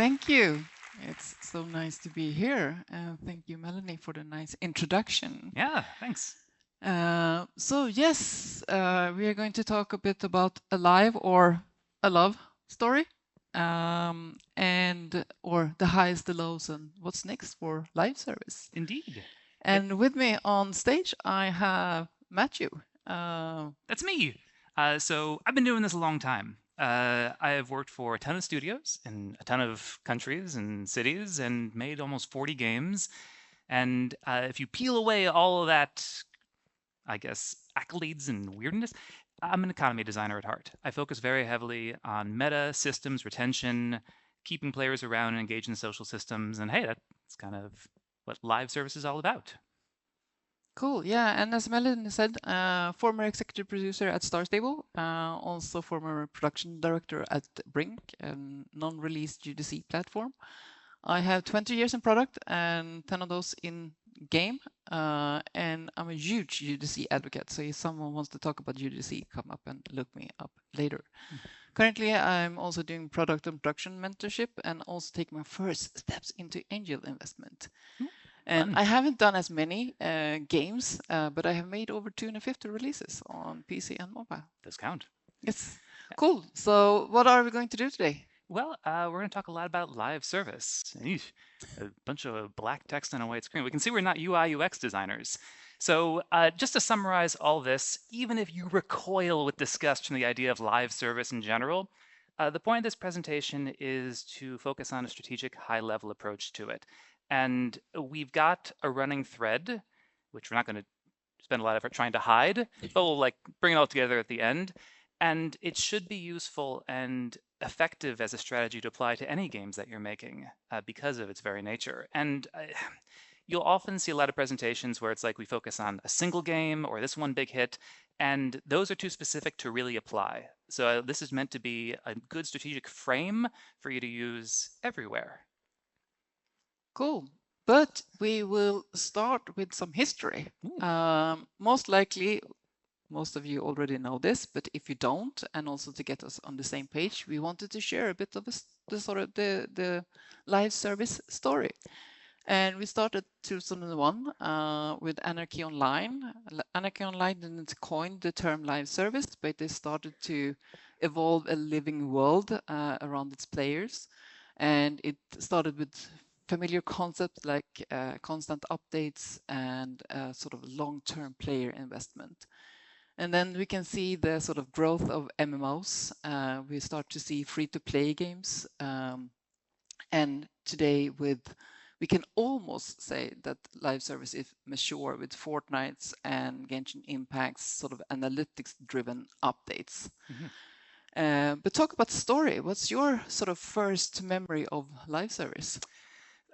Thank you. It's so nice to be here. Thank you, Melanie, for the nice introduction. Yeah, thanks. So yes, we are going to talk a bit about a live or a love story, and or the highs, the lows, and what's next for live service. Indeed. And with me on stage, I have Matthew. That's me. So I've been doing this a long time. I have worked for a ton of studios in a ton of countries and cities and made almost 40 games. And if you peel away all of that, I guess, accolades and weirdness, I'm an economy designer at heart. I focus very heavily on meta, systems, retention, keeping players around and engaged in social systems. And hey, that's kind of what live service is all about. Cool, yeah, and as Melanie said, former executive producer at Star Stable, also former production director at Brink, a non-released UDC platform. I have 20 years in product and 10 of those in game, and I'm a huge UDC advocate. So if someone wants to talk about UDC, come up and look me up later. Currently, I'm also doing product and production mentorship and also take my first steps into angel investment. And I haven't done as many games, but I have made over 250 releases on PC and mobile. Those count. Yes. Cool. So what are we going to do today? Well, we're going to talk a lot about live service. Eesh, a bunch of black text on a white screen. We can see we're not UI UX designers. So just to summarize all this, even if you recoil with disgust from the idea of live service in general, the point of this presentation is to focus on a strategic high-level approach to it. And we've got a running thread, which we're not going to spend a lot of effort trying to hide, but we'll like bring it all together at the end. And it should be useful and effective as a strategy to apply to any games that you're making because of its very nature. And you'll often see a lot of presentations where it's like we focus on a single game or this one big hit, and those are too specific to really apply. So this is meant to be a good strategic frame for you to use everywhere. Cool. But we will start with some history. Most likely, most of you already know this, but if you don't, and also to get us on the same page, we wanted to share a bit of the live service story. And we started 2001 with Anarchy Online. Anarchy Online didn't coin the term live service, but they started to evolve a living world around its players. And it started with familiar concepts like constant updates and sort of long-term player investment. And then we can see the sort of growth of MMOs. We start to see free-to-play games. And today we can almost say that live service is mature with Fortnite's and Genshin Impact's sort of analytics-driven updates. But talk about story. What's your sort of first memory of live service?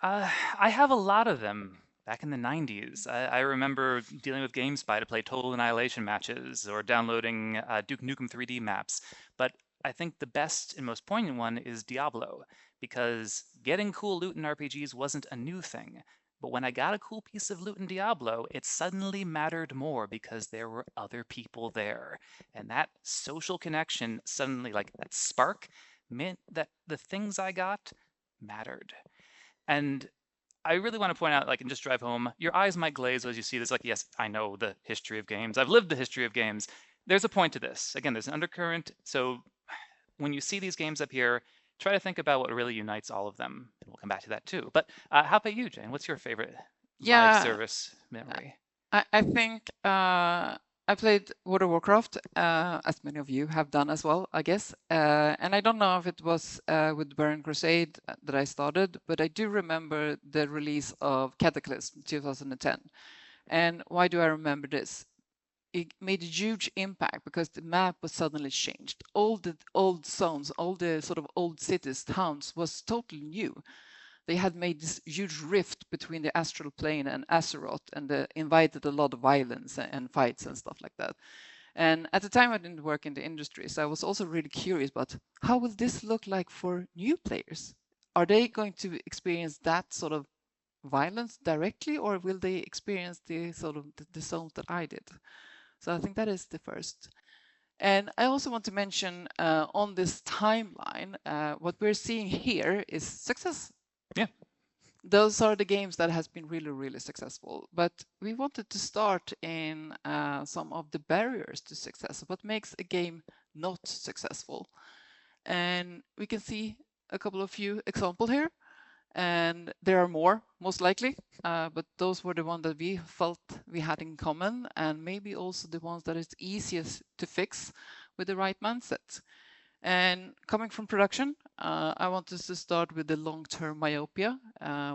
I have a lot of them. Back in the 90s, I remember dealing with GameSpy to play Total Annihilation matches or downloading Duke Nukem 3D maps. But I think the best and most poignant one is Diablo, because getting cool loot in RPGs wasn't a new thing. But when I got a cool piece of loot in Diablo, it suddenly mattered more because there were other people there. And that social connection suddenly, like that spark, meant that the things I got mattered. And I really want to point out, like, and just drive home, your eyes might glaze as you see this. Like, yes, I know the history of games. I've lived the history of games. There's a point to this. Again, there's an undercurrent. So when you see these games up here, try to think about what really unites all of them. And we'll come back to that too. But how about you, Jane? What's your favorite live service memory? I think I played World of Warcraft, as many of you have done as well, I guess. And I don't know if it was with Burning Crusade that I started, but I do remember the release of Cataclysm 2010. And why do I remember this? It made a huge impact because the map was suddenly changed. All the old zones, all the sort of old cities, towns was totally new. They had made this huge rift between the astral plane and Azeroth, and invited a lot of violence and fights and stuff like that. And at the time, I didn't work in the industry, so I was also really curious about how will this look like for new players? Are they going to experience that sort of violence directly, or will they experience the sort of the zones that I did? So I think that is the first. And I also want to mention on this timeline, what we're seeing here is success. Yeah. Those are the games that has been really, really successful. But we wanted to start in some of the barriers to success. What makes a game not successful? And we can see a couple of few examples here. And there are more, most likely, but those were the ones that we felt we had in common, and maybe also the ones that is easiest to fix with the right mindset. And coming from production, I want us to start with the long-term myopia.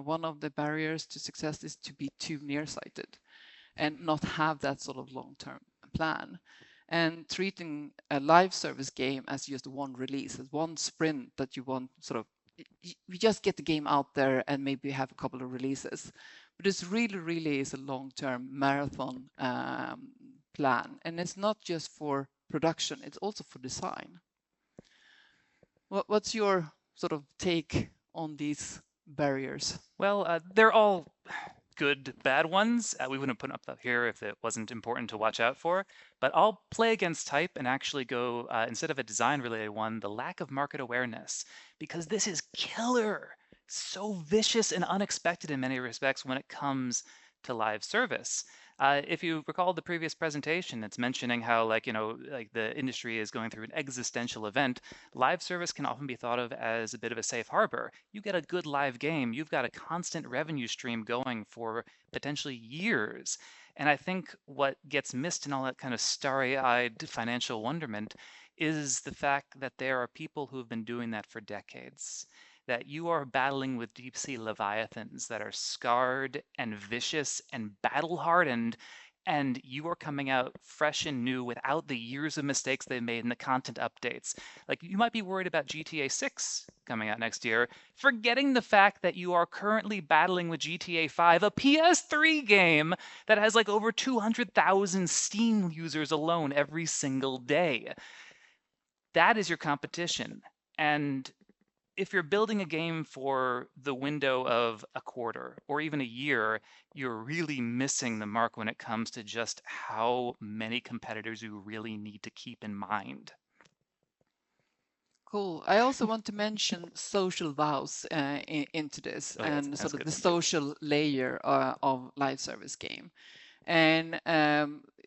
One of the barriers to success is to be too nearsighted and not have that sort of long-term plan. And treating a live service game as just one release, as one sprint that you want sort of we just get the game out there and maybe have a couple of releases. But it's really, really is a long-term marathon plan. And it's not just for production, it's also for design. What's your sort of take on these barriers? Well, they're all good, bad ones. We wouldn't put them up here if it wasn't important to watch out for. But I'll play against type and actually go, instead of a design-related one, the lack of market awareness, because this is killer. So vicious and unexpected in many respects when it comes to live service. If you recall the previous presentation, it's mentioning how, like the industry is going through an existential event. Live service can often be thought of as a bit of a safe harbor. You get a good live game, you've got a constant revenue stream going for potentially years. And I think what gets missed in all that kind of starry-eyed financial wonderment is the fact that there are people who have been doing that for decades. That you are battling with deep sea leviathans that are scarred and vicious and battle hardened, and you are coming out fresh and new without the years of mistakes they made in the content updates. Like, you might be worried about GTA 6 coming out next year, forgetting the fact that you are currently battling with GTA 5, a PS3 game that has like over 200,000 Steam users alone every single day. That is your competition. And if you're building a game for the window of a quarter or even a year, you're really missing the mark when it comes to just how many competitors you really need to keep in mind. Cool. I also want to mention social vows into this Oh, yeah, and that's sort a of good the one too. social layer of live service game. And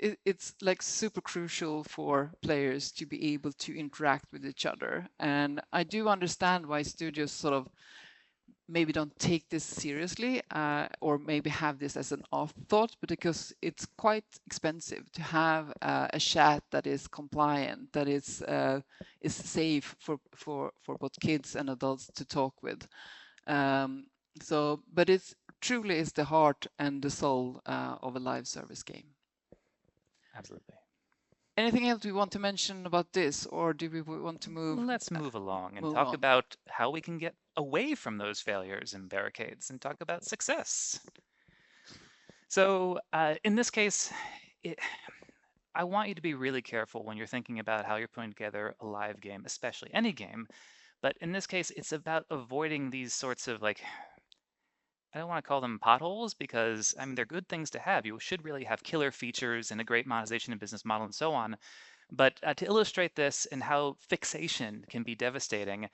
it's like super crucial for players to be able to interact with each other. And I do understand why studios sort of maybe don't take this seriously or maybe have this as an afterthought, but because it's quite expensive to have a chat that is compliant, that is safe for both kids and adults to talk with. But it's truly is the heart and the soul of a live service game. Absolutely. Anything else we want to mention about this, or do we want to move? Let's move along and Move talk on. about how we can get away from those failures and barricades and talk about success. So in this case, I want you to be really careful when you're thinking about how you're putting together a live game, especially any game. But in this case, it's about avoiding these sorts of like, I don't want to call them potholes because I mean they're good things to have. You should really have killer features and a great monetization and business model and so on. But to illustrate this and how fixation can be devastating,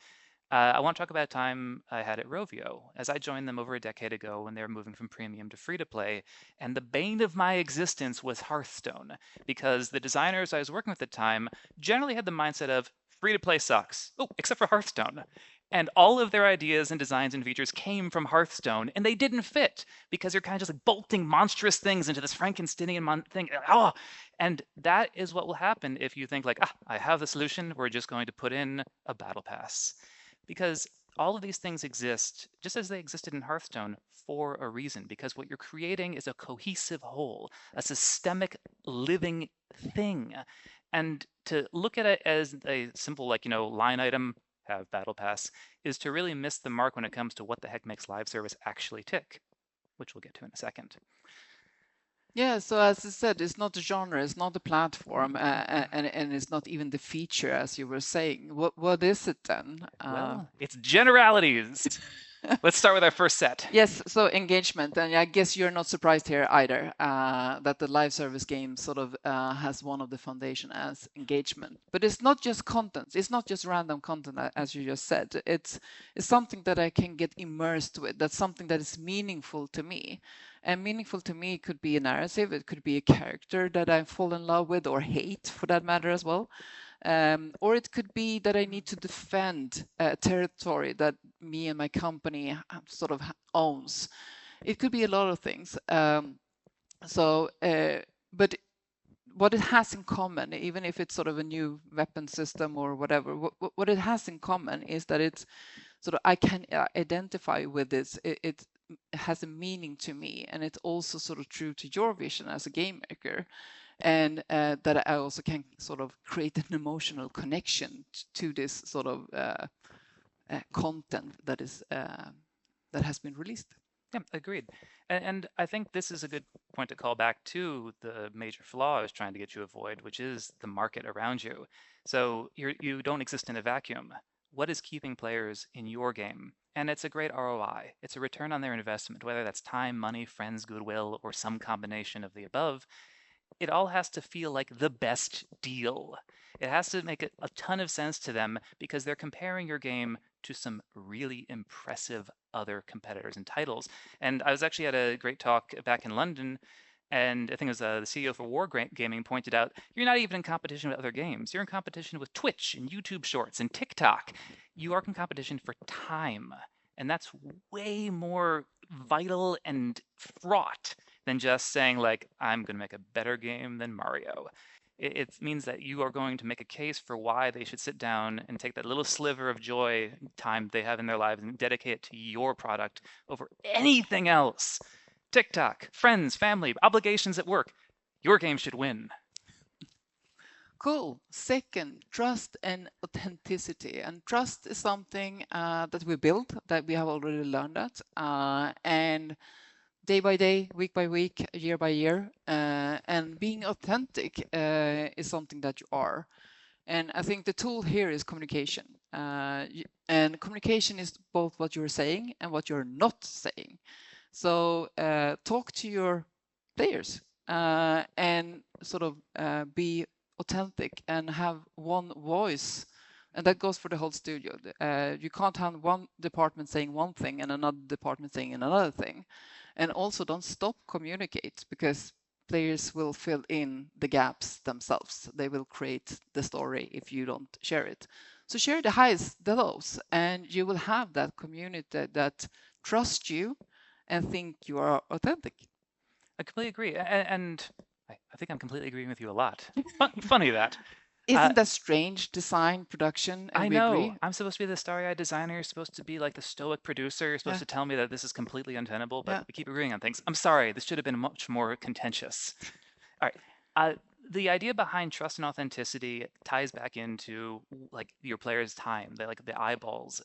I want to talk about a time I had at Rovio, as I joined them over a decade ago when they were moving from premium to free to play. And the bane of my existence was Hearthstone, because the designers I was working with at the time generally had the mindset of free to play sucks. Oh, except for Hearthstone. And all of their ideas and designs and features came from Hearthstone, and they didn't fit because you're kind of just like bolting monstrous things into this Frankensteinian thing. Oh, and that is what will happen if you think like, I have the solution. We're just going to put in a battle pass. Because all of these things exist, just as they existed in Hearthstone, for a reason. Because what you're creating is a cohesive whole, a systemic living thing. And to look at it as a simple, like, line item, have battle pass, is to really miss the mark when it comes to what the heck makes live service actually tick, which we'll get to in a second. Yeah, so as I said, it's not a genre, it's not a platform, and it's not even the feature, as you were saying. What is it then? Well, it's generalities. Let's start with our first set. Yes, so engagement, and I guess you're not surprised here either, that the live service game sort of has one of the foundation as engagement. But it's not just content. It's not just random content, as you just said. It's something that I can get immersed with. That's something that is meaningful to me. And meaningful to me could be a narrative. It could be a character that I fall in love with or hate, for that matter as well. Or it could be that I need to defend a territory that me and my company sort of owns. It could be a lot of things. But what it has in common, even if it's sort of a new weapon system or whatever, what it has in common is that it's sort of I can identify with this. It has a meaning to me, and it's also sort of true to your vision as a game maker, and that I also can sort of create an emotional connection to this sort of content that is that has been released. Yeah, agreed. And I think this is a good point to call back to the major flaw I was trying to get you to avoid, which is the market around you. So you don't exist in a vacuum. What is keeping players in your game? And it's a great ROI. It's a return on their investment, whether that's time, money, friends, goodwill, or some combination of the above. It all has to feel like the best deal. It has to make a ton of sense to them because they're comparing your game to some really impressive other competitors and titles. And I was actually at a great talk back in London, and I think it was the CEO for War Gaming pointed out, you're not even in competition with other games. You're in competition with Twitch and YouTube Shorts and TikTok. You are in competition for time. And that's way more vital and fraught than just saying like, I'm going to make a better game than Mario. It means that you are going to make a case for why they should sit down and take that little sliver of joy time they have in their lives and dedicate it to your product over anything else. TikTok, friends, family, obligations at work. Your game should win. Cool. Second, trust and authenticity. And trust is something that we build, that we have already learned that. And day by day, week by week, year by year. And being authentic is something that you are. And I think the tool here is communication. And communication is both what you're saying and what you're not saying. So talk to your players and sort of be authentic and have one voice. And that goes for the whole studio. You can't have one department saying one thing and another department saying another thing. And also don't stop communicate, because players will fill in the gaps themselves. They will create the story if you don't share it. So share the highs, the lows, and you will have that community that trusts you and think you are authentic. I completely agree. And I think I'm completely agreeing with you a lot. Funny that. Isn't that strange? Design, production, and I we know. agree. I'm supposed to be the starry-eyed designer. You're supposed to be like the stoic producer. You're supposed Yeah, to tell me that this is completely untenable, but yeah. we keep agreeing on things. I'm sorry. This should have been much more contentious. All right. The idea behind trust and authenticity ties back into like your players' time, like the eyeballs.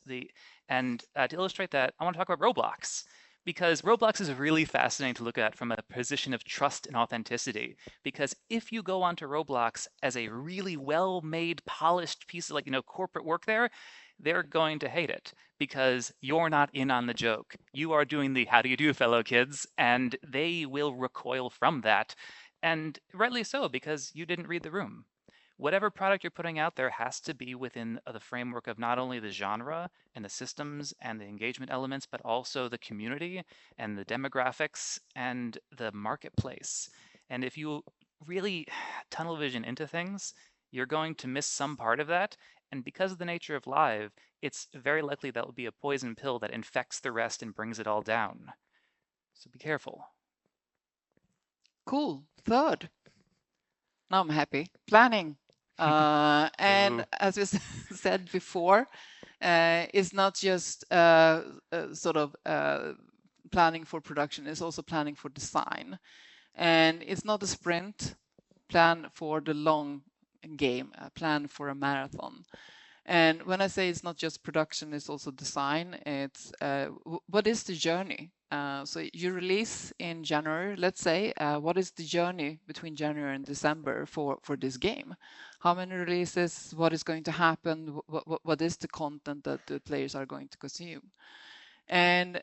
And to illustrate that, I want to talk about Roblox because Roblox is really fascinating to look at from a position of trust and authenticity. Because if you go onto Roblox as a really well-made, polished piece of corporate work there, they're going to hate it because you're not in on the joke. You are doing the how do you do, fellow kids, and they will recoil from that. And rightly so, because you didn't read the room. Whatever product you're putting out there has to be within the framework of not only the genre and the systems and the engagement elements, but also the community and the demographics and the marketplace. And if you really tunnel vision into things, you're going to miss some part of that. And because of the nature of live, it's very likely that will be a poison pill that infects the rest and brings it all down. So be careful. Cool. Third, now I'm happy. Planning. And Boo. as we said before, it's not just sort of planning for production, it's also planning for design. And it's not a sprint, plan for the long game, plan for a marathon. And when I say it's not just production, it's also design. It's what is the journey? So you release in January, let's say. What is the journey between January and December for this game? How many releases? What is going to happen? What is the content that the players are going to consume? And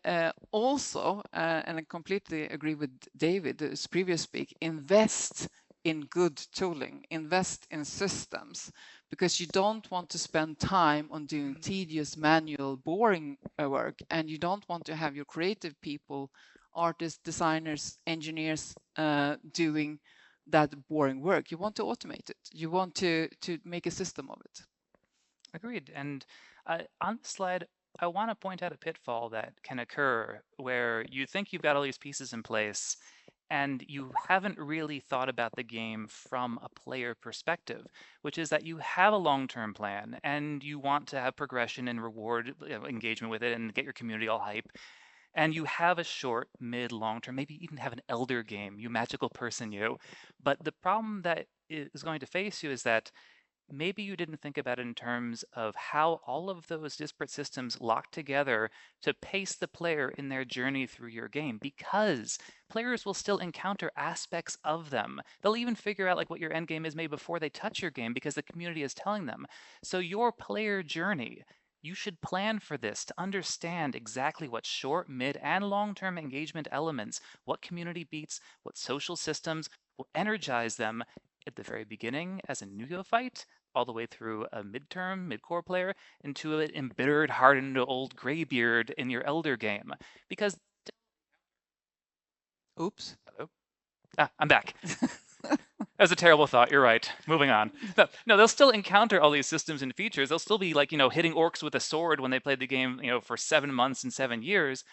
also, and I completely agree with David, his previous speak, invest in good tooling, invest in systems, because you don't want to spend time on doing tedious, manual, boring work, and you don't want to have your creative people, artists, designers, engineers doing that boring work. You want to automate it. You want to make a system of it. Agreed. And on the slide, I want to point out a pitfall that can occur where you think you've got all these pieces in place and you haven't really thought about the game from a player perspective, which is that you have a long-term plan and you want to have progression and reward engagement with it and get your community all hype. And you have a short, mid, long term, maybe even have an elder game, you magical person, you. But the problem that is going to face you is that maybe you didn't think about it in terms of how all of those disparate systems lock together to pace the player in their journey through your game, because players will still encounter aspects of them. They'll even figure out like what your end game is maybe before they touch your game because the community is telling them. So your player journey, you should plan for this to understand exactly what short, mid, and long-term engagement elements, what community beats, what social systems will energize them at the very beginning as a neophyte, all the way through a midterm, mid-core player, into an embittered, hardened old graybeard in your elder game. Because Oops. I'm back. That was a terrible thought. You're right. Moving on. No, they'll still encounter all these systems and features. They'll still be like, hitting orcs with a sword when they played the game, for 7 months and 7 years.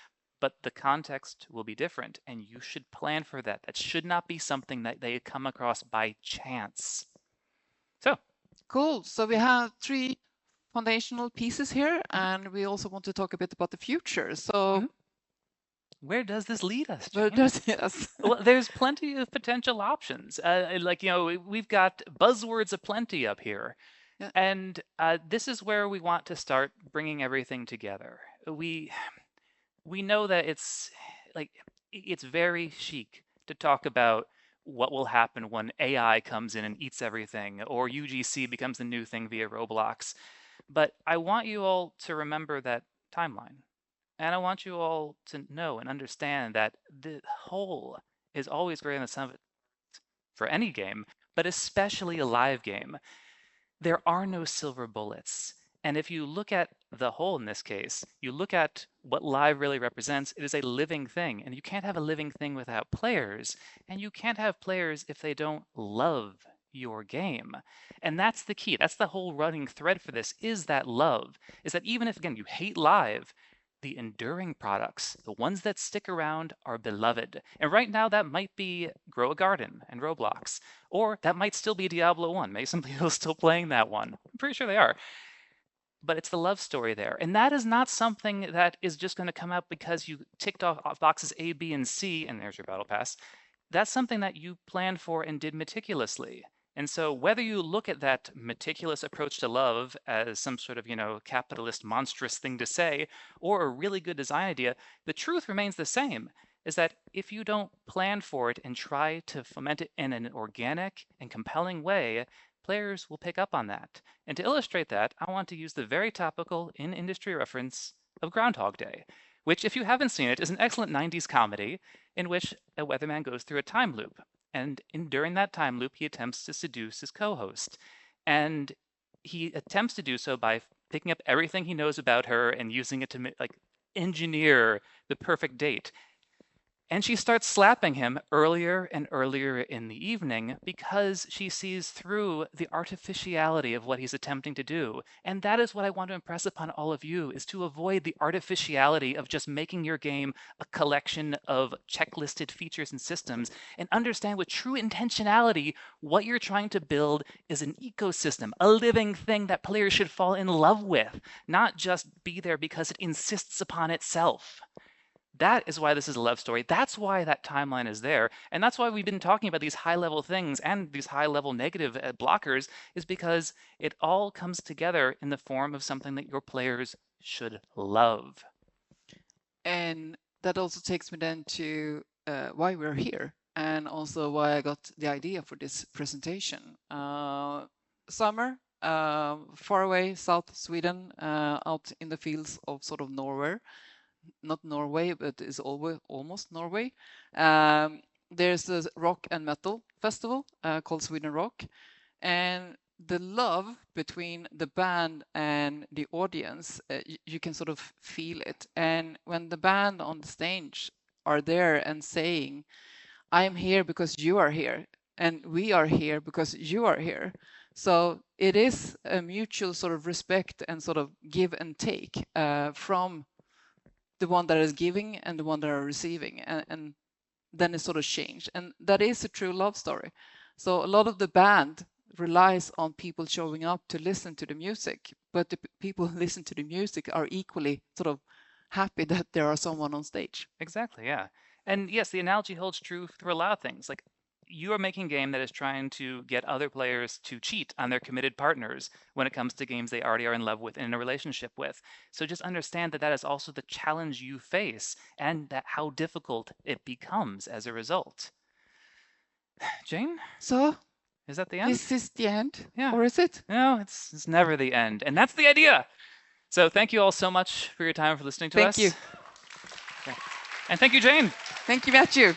But the context will be different, and you should plan for that. That should not be something that they come across by chance. So, Cool. So we have 3 foundational pieces here, and we also want to talk a bit about the future. So where does this lead us, where Jane? does yes. Well, there's plenty of potential options. We've got buzzwords aplenty up here. Yeah. And this is where we want to start bringing everything together. We know that it's very chic to talk about what will happen when AI comes in and eats everything, or UGC becomes the new thing via Roblox. But I want you all to remember that timeline. And I want you all to know and understand that the whole is always greater than the sum of it for any game, but especially a live game. There are no silver bullets. And if you look at the whole in this case, you look at what live really represents, it is a living thing. And you can't have a living thing without players. And you can't have players if they don't love your game. And that's the key. That's the whole running thread for this, is that love. Is that even if, again, you hate live, the enduring products, the ones that stick around, are beloved. And right now that might be Grow a Garden and Roblox, or that might still be Diablo 1. Maybe some people are still playing that one. I'm pretty sure they are. But it's the love story there. And that is not something that is just going to come out because you ticked off boxes A, B, and C, and there's your battle pass. That's something that you planned for and did meticulously. And so whether you look at that meticulous approach to love as some sort of, capitalist monstrous thing to say, or a really good design idea, the truth remains the same, is that if you don't plan for it and try to foment it in an organic and compelling way, players will pick up on that. And to illustrate that, I want to use the very topical in-industry reference of Groundhog Day, which, if you haven't seen it, is an excellent 90s comedy in which a weatherman goes through a time loop. And during that time loop, he attempts to seduce his co-host. And he attempts to do so by picking up everything he knows about her and using it to engineer the perfect date. And she starts slapping him earlier and earlier in the evening because she sees through the artificiality of what he's attempting to do. And that is what I want to impress upon all of you, is to avoid the artificiality of just making your game a collection of checklisted features and systems, and understand with true intentionality what you're trying to build is an ecosystem, a living thing that players should fall in love with, not just be there because it insists upon itself. That is why this is a love story. That's why that timeline is there. And that's why we've been talking about these high level things and these high level negative blockers, is because it all comes together in the form of something that your players should love. And that also takes me then to why we're here, and also why I got the idea for this presentation. Summer, far away South Sweden, out in the fields of sort of Norway. not Norway, but is always almost Norway. There's a rock and metal festival called Sweden Rock, and the love between the band and the audience, you can sort of feel it. And when the band on the stage are there and saying, I am here because you are here, and we are here because you are here. So it is a mutual sort of respect and sort of give and take from the one that is giving and the one that are receiving, and then it sort of changed. And that is a true love story. So a lot of the band relies on people showing up to listen to the music, but the people who listen to the music are equally sort of happy that there are someone on stage. Exactly, yeah. And yes, the analogy holds true through a lot of things. Like you are making a game that is trying to get other players to cheat on their committed partners when it comes to games they already are in love with and in a relationship with. So just understand that that is also the challenge you face and that how difficult it becomes as a result. Jane, So is that the end? this is the end, Yeah. or is it? No, it's never the end. And that's the idea. So thank you all so much for your time for listening to Thank us. you. And thank you, Jane. Thank you, Matthew.